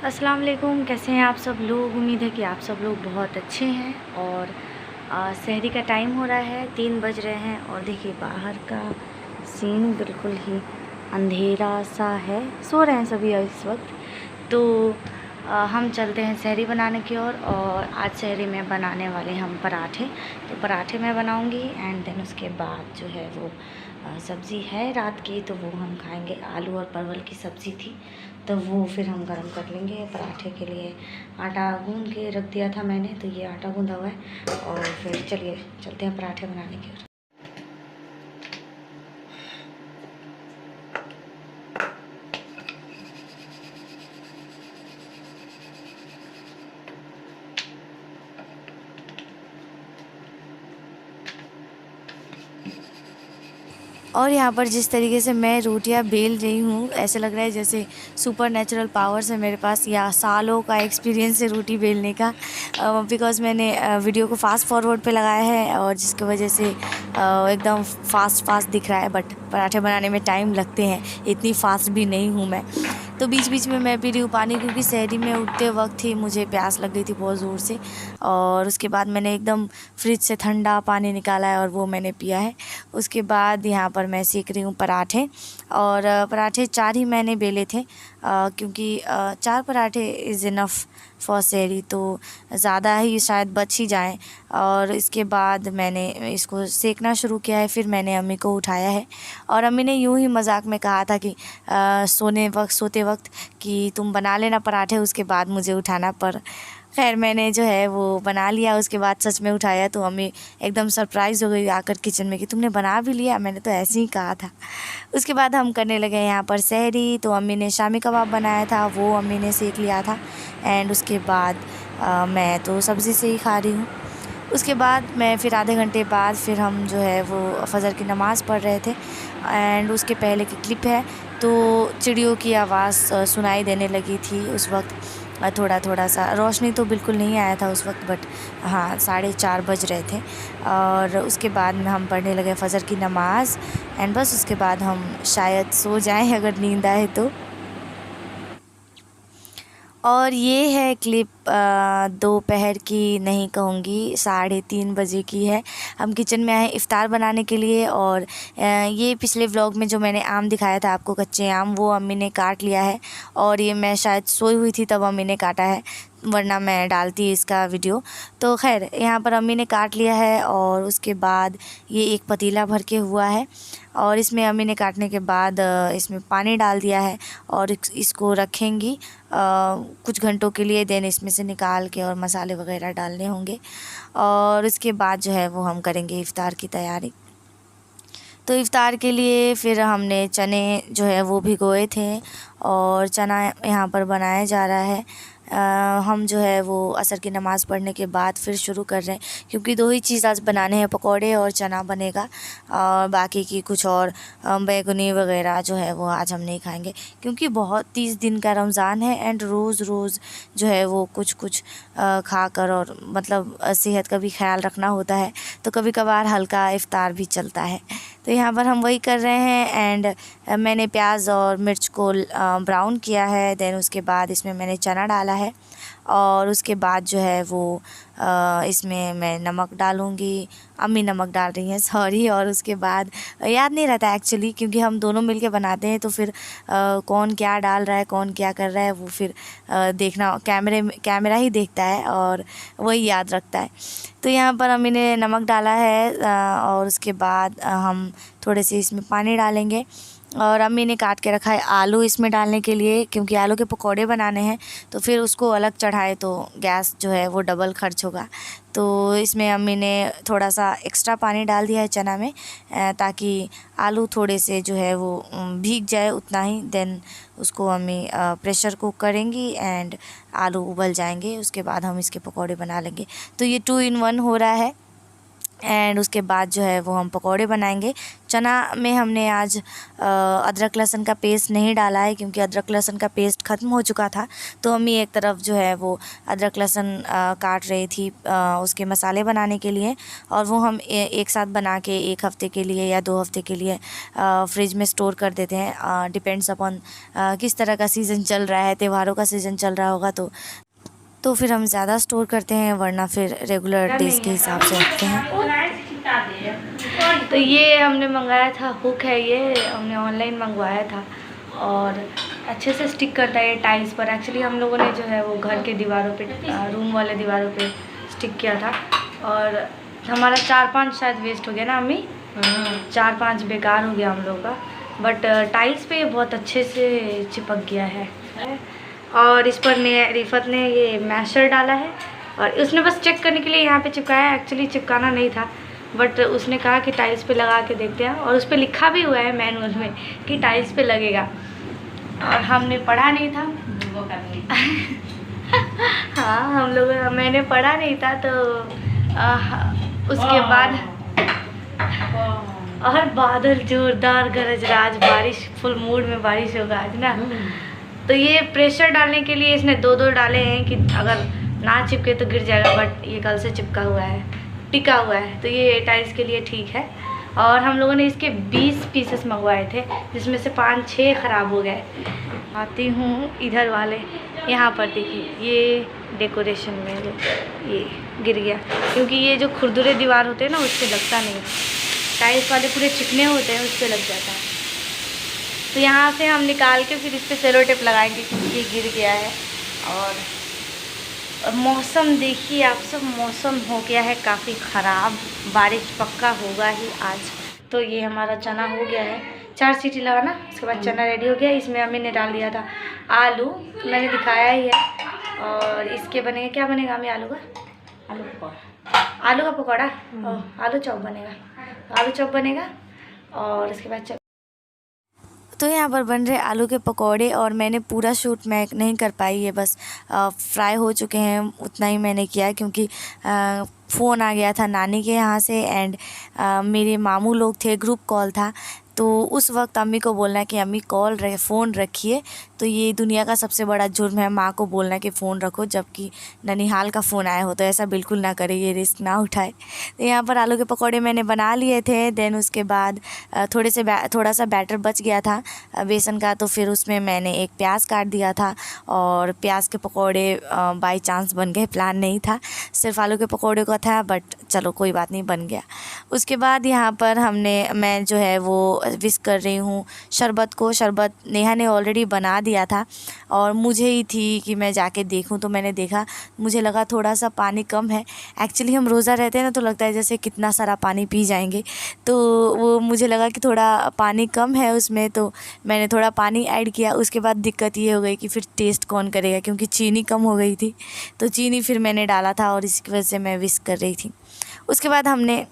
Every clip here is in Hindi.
अस्सलाम वालेकुम। कैसे हैं आप सब लोग? उम्मीद है कि आप सब लोग बहुत अच्छे हैं। और सहरी का टाइम हो रहा है, 3 बज रहे हैं और देखिए बाहर का सीन बिल्कुल ही अंधेरा सा है। सो रहे हैं सभी इस वक्त। तो हम चलते हैं सहरी बनाने की ओर। और आज सहरी में बनाने वाले हम पराठे। तो पराठे मैं बनाऊंगी एंड देन उसके बाद जो है वो सब्ज़ी है रात की, तो वो हम खाएंगे। आलू और परवल की सब्ज़ी थी, तो वो फिर हम गरम कर लेंगे। पराठे के लिए आटा गूंद के रख दिया था मैंने, तो ये आटा गूंदा हुआ है। और फिर चलिए चलते हैं पराठे बनाने की ओर। और यहाँ पर जिस तरीके से मैं रोटियाँ बेल रही हूँ, ऐसे लग रहा है जैसे सुपर नेचुरल पावर्स है मेरे पास, या सालों का एक्सपीरियंस है रोटी बेलने का। बिकॉज़ मैंने वीडियो को फास्ट फॉरवर्ड पे लगाया है और जिसकी वजह से एकदम फास्ट दिख रहा है। बट पराठे बनाने में टाइम लगते हैं, इतनी फास्ट भी नहीं हूँ मैं। तो बीच बीच में मैं पी रही हूँ पानी, क्योंकि सहरी में उठते वक्त ही मुझे प्यास लग गई थी बहुत ज़ोर से। और उसके बाद मैंने एकदम फ्रिज से ठंडा पानी निकाला है और वो मैंने पिया है। उसके बाद यहाँ पर मैं सेक रही हूँ पराठे। और पराठे 4 ही मैंने बेले थे, क्योंकि 4 पराठे इज़ इनफ़ फॉर सहरी, तो ज़्यादा ही शायद बच ही जाएं। और इसके बाद मैंने इसको सेकना शुरू किया है। फिर मैंने अम्मी को उठाया है और अम्मी ने यूं ही मजाक में कहा था कि सोते वक्त कि तुम बना लेना पराठे, उसके बाद मुझे उठाना। पर खैर मैंने जो है वो बना लिया, उसके बाद सच में उठाया तो अम्मी एकदम सरप्राइज़ हो गई आकर किचन में कि तुमने बना भी लिया, मैंने तो ऐसे ही कहा था। उसके बाद हम करने लगे यहाँ पर सहरी। तो अम्मी ने शामी कबाब बनाया था, वो अम्मी ने सेक लिया था। एंड उसके बाद मैं तो सब्ज़ी से ही खा रही हूँ। उसके बाद मैं फिर आधे घंटे बाद फिर हम जो है वो फ़जर की नमाज़ पढ़ रहे थे। एंड उसके पहले की क्लिप है, तो चिड़ियों की आवाज़ सुनाई देने लगी थी उस वक्त। थोड़ा थोड़ा सा रोशनी तो बिल्कुल नहीं आया था उस वक्त, बट हाँ 4:30 बज रहे थे। और उसके बाद में हम पढ़ने लगे फ़जर की नमाज़। एंड बस उसके बाद हम शायद सो जाएं अगर नींद आए तो। और ये है क्लिप दोपहर की नहीं कहूँगी, 3:30 बजे की है। हम किचन में आए इफ़्तार बनाने के लिए। और ये पिछले व्लॉग में जो मैंने आम दिखाया था आपको, कच्चे आम, वो अम्मी ने काट लिया है। और ये मैं शायद सोई हुई थी तब अम्मी ने काटा है, वरना मैं डालती इसका वीडियो। तो खैर यहाँ पर अम्मी ने काट लिया है। और उसके बाद ये एक पतीला भर के हुआ है और इसमें अम्मी ने काटने के बाद इसमें पानी डाल दिया है और इसको रखेंगी कुछ घंटों के लिए। देन इसमें से निकाल के और मसाले वगैरह डालने होंगे। और इसके बाद जो है वो हम करेंगे इफ़्तार की तैयारी। तो इफ़्तार के लिए फिर हमने चने जो है वो भिगोए थे और चना यहाँ पर बनाया जा रहा है। हम जो है वो असर की नमाज़ पढ़ने के बाद फिर शुरू कर रहे हैं, क्योंकि 2 ही चीज़ आज बनाने हैं, पकौड़े और चना बनेगा। और बाकी की कुछ और बैगनी वगैरह जो है वो आज हम नहीं खाएंगे, क्योंकि बहुत 30 दिन का रमज़ान है। एंड रोज़ जो है वो कुछ खाकर और मतलब सेहत का भी ख्याल रखना होता है, तो कभी कभार हल्का इफ़्तार भी चलता है। तो यहाँ पर हम वही कर रहे हैं। एंड मैंने प्याज और मिर्च को ब्राउन किया है। देन उसके बाद इसमें मैंने चना डाला है और उसके बाद जो है वो इसमें मैं नमक डालूँगी। अम्मी नमक डाल रही हैं, सॉरी। और उसके बाद याद नहीं रहता एक्चुअली, क्योंकि हम दोनों मिलके बनाते हैं, तो फिर कौन क्या डाल रहा है, कौन क्या कर रहा है, वो फिर देखना कैमरा ही देखता है और वही याद रखता है। तो यहाँ पर अम्मी ने नमक डाला है और उसके बाद हम थोड़े से इसमें पानी डालेंगे। और अम्मी ने काट के रखा है आलू इसमें डालने के लिए, क्योंकि आलू के पकौड़े बनाने हैं, तो फिर उसको अलग चढ़ाए तो गैस जो है वो डबल खर्च होगा। तो इसमें अम्मी ने थोड़ा सा एक्स्ट्रा पानी डाल दिया है चना में, ताकि आलू थोड़े से जो है वो भीग जाए उतना ही। देन उसको अम्मी प्रेशर कुक करेंगी एंड आलू उबल जाएंगे, उसके बाद हम इसके पकौड़े बना लेंगे। तो ये 2 in 1 हो रहा है। एंड उसके बाद जो है वो हम पकौड़े बनाएंगे। चना में हमने आज अदरक लहसुन का पेस्ट नहीं डाला है क्योंकि अदरक लहसुन का पेस्ट ख़त्म हो चुका था। तो अम्मी एक तरफ जो है वो अदरक लहसुन काट रही थी उसके मसाले बनाने के लिए, और वो हम एक साथ बना के 1 हफ़्ते के लिए या 2 हफ़्ते के लिए फ्रिज में स्टोर कर देते हैं। डिपेंड्स अपॉन किस तरह का सीज़न चल रहा है, त्योहारों का सीज़न चल रहा होगा तो फिर हम ज़्यादा स्टोर करते हैं, वरना फिर रेगुलर डेज़ के हिसाब से रखते हैं। तो ये हमने मंगाया था, हुक है ये, हमने ऑनलाइन मंगवाया था और अच्छे से स्टिक करता है टाइल्स पर। एक्चुअली हम लोगों ने जो है वो घर के दीवारों पे, रूम वाले दीवारों पे स्टिक किया था और हमारा 4-5 शायद वेस्ट हो गया ना अम्मी, 4-5 बेकार हो गया हम लोगों का, बट टाइल्स पे बहुत अच्छे से चिपक गया है। और इस पर रिफत ने ये मैशर डाला है और उसने बस चेक करने के लिए यहाँ पे चिपकाया। एक्चुअली चिपकाना नहीं था, बट उसने कहा कि टाइल्स पे लगा के देखते हैं, और उस पर लिखा भी हुआ है मैनुअल में कि टाइल्स पे लगेगा, और हमने पढ़ा नहीं था। हाँ, मैंने पढ़ा नहीं था, तो उसके बाद और बादल जोरदार गरज रहा, आज बारिश, फुल मूड में बारिश होगा आज ना। तो ये प्रेशर डालने के लिए इसने 2-2 डाले हैं कि अगर ना चिपके तो गिर जाएगा, बट ये कल से चिपका हुआ है, टिका हुआ है, तो ये टाइल्स के लिए ठीक है। और हम लोगों ने इसके 20 पीसेस मंगवाए थे, जिसमें से 5-6 ख़राब हो गए। आती हूँ इधर वाले, यहाँ पर देखिए ये डेकोरेशन में ये गिर गया, क्योंकि ये जो खुरदुरे दीवार होते हैं ना उस पर लगता नहीं, टाइल्स वाले पूरे चिकने होते हैं, उस पर लग जाता है। तो यहाँ से हम निकाल के फिर इस पर सेलो टेप लगाएंगे क्योंकि ये गिर गया है। और मौसम देखिए आप सब, मौसम हो गया है काफ़ी ख़राब, बारिश पक्का होगा ही आज। तो ये हमारा चना हो गया है, 4 सीटी लगाना, उसके बाद चना रेडी हो गया। इसमें अम्मी ने डाल दिया था आलू, तो मैंने दिखाया ही है। और इसके बनेगा, क्या बनेगा अम्मी? आलू का आलू का पकौड़ा, आलू चॉप बनेगा, आलू चॉप बनेगा। और उसके बाद तो यहाँ पर बन रहे आलू के पकौड़े, और मैंने पूरा शूट मैं नहीं कर पाई, ये बस फ्राई हो चुके हैं उतना ही मैंने किया, क्योंकि फ़ोन आ गया था नानी के यहाँ से, एंड मेरे मामू लोग थे, ग्रुप कॉल था। तो उस वक्त अम्मी को बोलना कि अम्मी फ़ोन रखिए, तो ये दुनिया का सबसे बड़ा जुर्म है माँ को बोलना कि फ़ोन रखो, जबकि ननिहाल का फ़ोन आया हो। तो ऐसा बिल्कुल ना करें, ये रिस्क ना उठाए। तो यहाँ पर आलू के पकौड़े मैंने बना लिए थे। देन उसके बाद थोड़ा सा बैटर बच गया था बेसन का, तो फिर उसमें मैंने एक प्याज काट दिया था, और प्याज के पकौड़े बाई चांस बन गए, प्लान नहीं था, सिर्फ आलू के पकौड़े का था, बट चलो कोई बात नहीं, बन गया। उसके बाद यहाँ पर मैं जो है वो विस्क कर रही हूँ शरबत को। शरबत नेहा ने ऑलरेडी बना दिया था, और मुझे ही थी कि मैं जाके देखूँ, तो मैंने देखा, मुझे लगा थोड़ा सा पानी कम है। एक्चुअली हम रोज़ा रहते हैं ना, तो लगता है जैसे कितना सारा पानी पी जाएंगे, तो वो मुझे लगा कि थोड़ा पानी कम है उसमें, तो मैंने थोड़ा पानी ऐड किया। उसके बाद दिक्कत ये हो गई कि फिर टेस्ट कौन करेगा, क्योंकि चीनी कम हो गई थी, तो चीनी फिर मैंने डाला था, और इसकी वजह से मैं विस्क कर रही थी। उसके बाद हमने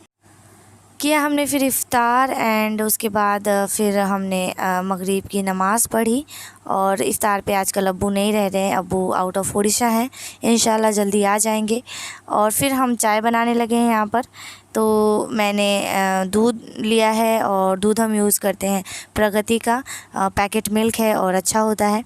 फिर इफ़्तार, एंड उसके बाद फिर हमने मगरिब की नमाज़ पढ़ी। और इफ़्तार पे आजकल अब्बू नहीं रह रहे हैं, अब्बू आउट ऑफ उड़ीसा हैं, इंशाल्लाह जल्दी आ जाएंगे। और फिर हम चाय बनाने लगे हैं यहाँ पर। तो मैंने दूध लिया है, और दूध हम यूज़ करते हैं प्रगति का, पैकेट मिल्क है और अच्छा होता है।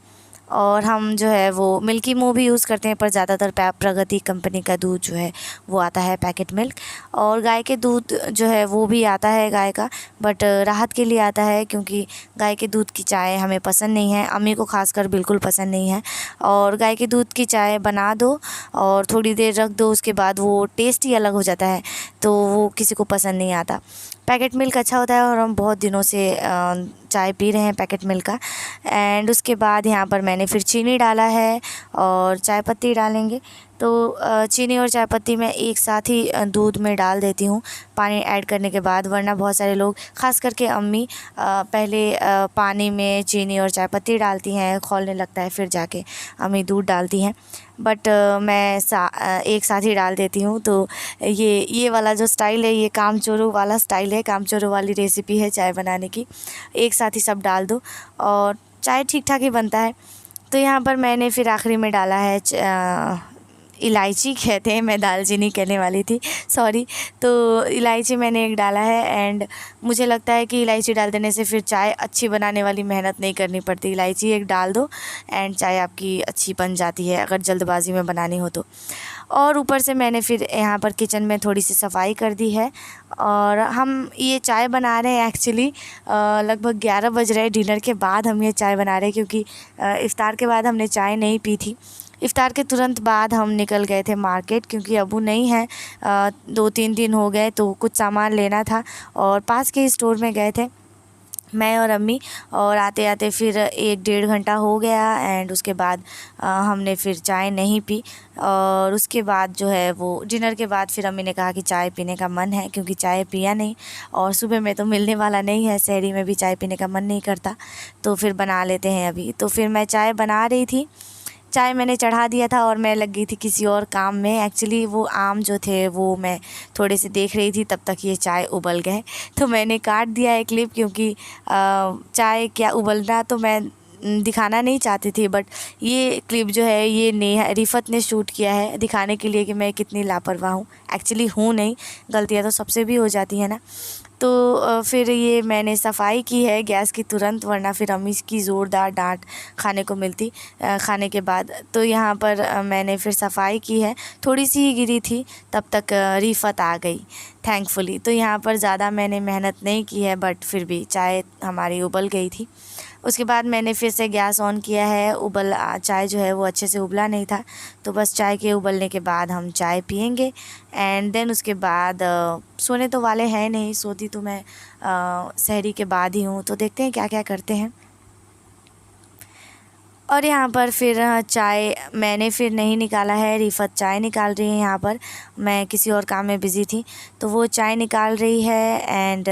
और हम जो है वो मिल्की मूव भी यूज़ करते हैं, पर ज़्यादातर प्रगति कंपनी का दूध जो है वो आता है पैकेट मिल्क। और गाय के दूध जो है वो भी आता है गाय का, बट राहत के लिए आता है, क्योंकि गाय के दूध की चाय हमें पसंद नहीं है, अम्मी को खासकर बिल्कुल पसंद नहीं है। और गाय के दूध की चाय बना दो और थोड़ी देर रख दो, उसके बाद वो टेस्ट ही अलग हो जाता है, तो वो किसी को पसंद नहीं आता। पैकेट मिल्क अच्छा होता है, और हम बहुत दिनों से चाय पी रहे हैं पैकेट मिल्क का। एंड उसके बाद यहाँ पर मैंने फिर चीनी डाला है, और चाय पत्ती डालेंगे। तो चीनी और चाय पत्ती मैं एक साथ ही दूध में डाल देती हूँ पानी ऐड करने के बाद, वरना बहुत सारे लोग, ख़ास करके अम्मी, पहले पानी में चीनी और चाय पत्ती डालती हैं, खौलने लगता है, फिर जाके अम्मी दूध डालती हैं, बट मैं एक साथ ही डाल देती हूँ। तो ये वाला जो स्टाइल है, ये कामचोरू वाला स्टाइल है, कामचोरू वाली रेसिपी है चाय बनाने की, एक साथ ही सब डाल दो और चाय ठीक ठाक ही बनता है। तो यहाँ पर मैंने फिर आखिरी में डाला है इलायची कहते हैं, मैं दालचीनी कहने वाली थी, सॉरी। तो इलायची मैंने एक डाला है एंड मुझे लगता है कि इलायची डाल देने से फिर चाय अच्छी बनाने वाली मेहनत नहीं करनी पड़ती। इलायची एक डाल दो एंड चाय आपकी अच्छी बन जाती है अगर जल्दबाजी में बनानी हो तो। और ऊपर से मैंने फिर यहाँ पर किचन में थोड़ी सी सफाई कर दी है। और हम ये चाय बना रहे हैं एक्चुअली लगभग 11 बज रहे हैं, डिनर के बाद हम ये चाय बना रहे हैं क्योंकि इफ़्तार के बाद हमने चाय नहीं पी थी। इफ़्तार के तुरंत बाद हम निकल गए थे मार्केट क्योंकि अबू नहीं है, 2-3 दिन हो गए तो कुछ सामान लेना था और पास के स्टोर में गए थे मैं और अम्मी। और आते आते फिर 1-1.5 घंटा हो गया एंड उसके बाद हमने फिर चाय नहीं पी। और उसके बाद जो है वो डिनर के बाद फिर अम्मी ने कहा कि चाय पीने का मन है क्योंकि चाय पिया नहीं और सुबह में तो मिलने वाला नहीं है, शहरी में भी चाय पीने का मन नहीं करता, तो फिर बना लेते हैं अभी। तो फिर मैं चाय बना रही थी, चाय मैंने चढ़ा दिया था और मैं लग गई थी किसी और काम में। एक्चुअली वो आम जो थे वो मैं थोड़े से देख रही थी, तब तक ये चाय उबल गए तो मैंने काट दिया है क्लिप क्योंकि चाय क्या उबलना तो मैं दिखाना नहीं चाहती थी, बट ये क्लिप जो है ये नेहा रिफ़त ने शूट किया है दिखाने के लिए कि मैं कितनी लापरवाह हूँ। एक्चुअली हूँ नहीं, गलतियाँ तो सबसे भी हो जाती है ना। तो फिर ये मैंने सफाई की है गैस की तुरंत, वरना फिर अम्मी की ज़ोरदार डांट खाने को मिलती खाने के बाद। तो यहाँ पर मैंने फिर सफाई की है, थोड़ी सी ही गिरी थी तब तक रिफ़त आ गई थैंकफुली। तो यहाँ पर ज़्यादा मैंने मेहनत नहीं की है बट फिर भी चाय हमारी उबल गई थी। उसके बाद मैंने फिर से गैस ऑन किया है, चाय जो है वो अच्छे से उबला नहीं था, तो बस चाय के उबलने के बाद हम चाय पियेंगे एंड देन उसके बाद सोने तो वाले हैं नहीं, सोती तो मैं सहरी के बाद ही हूँ। तो देखते हैं क्या क्या करते हैं। और यहाँ पर फिर चाय मैंने फिर नहीं निकाला है, रिफ़त चाय निकाल रही है। यहाँ पर मैं किसी और काम में बिज़ी थी तो वो चाय निकाल रही है एंड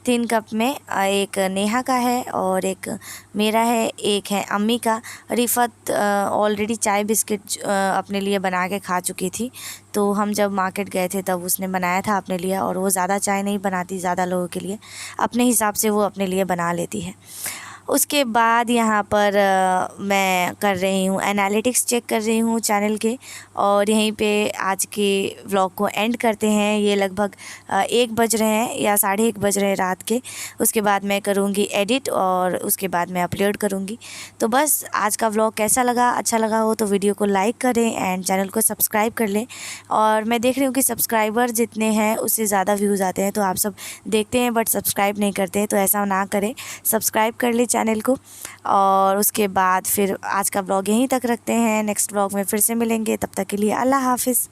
3 कप में एक नेहा का है और एक मेरा है, एक है अम्मी का। रिफ़त ऑलरेडी चाय बिस्किट अपने लिए बना के खा चुकी थी, तो हम जब मार्केट गए थे तब उसने बनाया था अपने लिए। और वो ज़्यादा चाय नहीं बनाती ज़्यादा लोगों के लिए, अपने हिसाब से वो अपने लिए बना लेती है। उसके बाद यहाँ पर मैं कर रही हूँ एनालिटिक्स चेक कर रही हूँ चैनल के, और यहीं पे आज के व्लॉग को एंड करते हैं। ये लगभग 1 बज रहे हैं या 1:30 बज रहे हैं रात के। उसके बाद मैं करूँगी एडिट और उसके बाद मैं अपलोड करूँगी। तो बस आज का व्लॉग कैसा लगा, अच्छा लगा हो तो वीडियो को लाइक करें एंड चैनल को सब्सक्राइब कर लें। और मैं देख रही हूँ कि सब्सक्राइबर जितने हैं उससे ज़्यादा व्यूज़ आते हैं, तो आप सब देखते हैं बट सब्सक्राइब नहीं करते हैं, तो ऐसा ना करें, सब्सक्राइब कर ले चैनल को। और उसके बाद फिर आज का व्लॉग यहीं तक रखते हैं, नेक्स्ट व्लॉग में फिर से मिलेंगे, तब तक के लिए अल्लाह हाफ़िज़।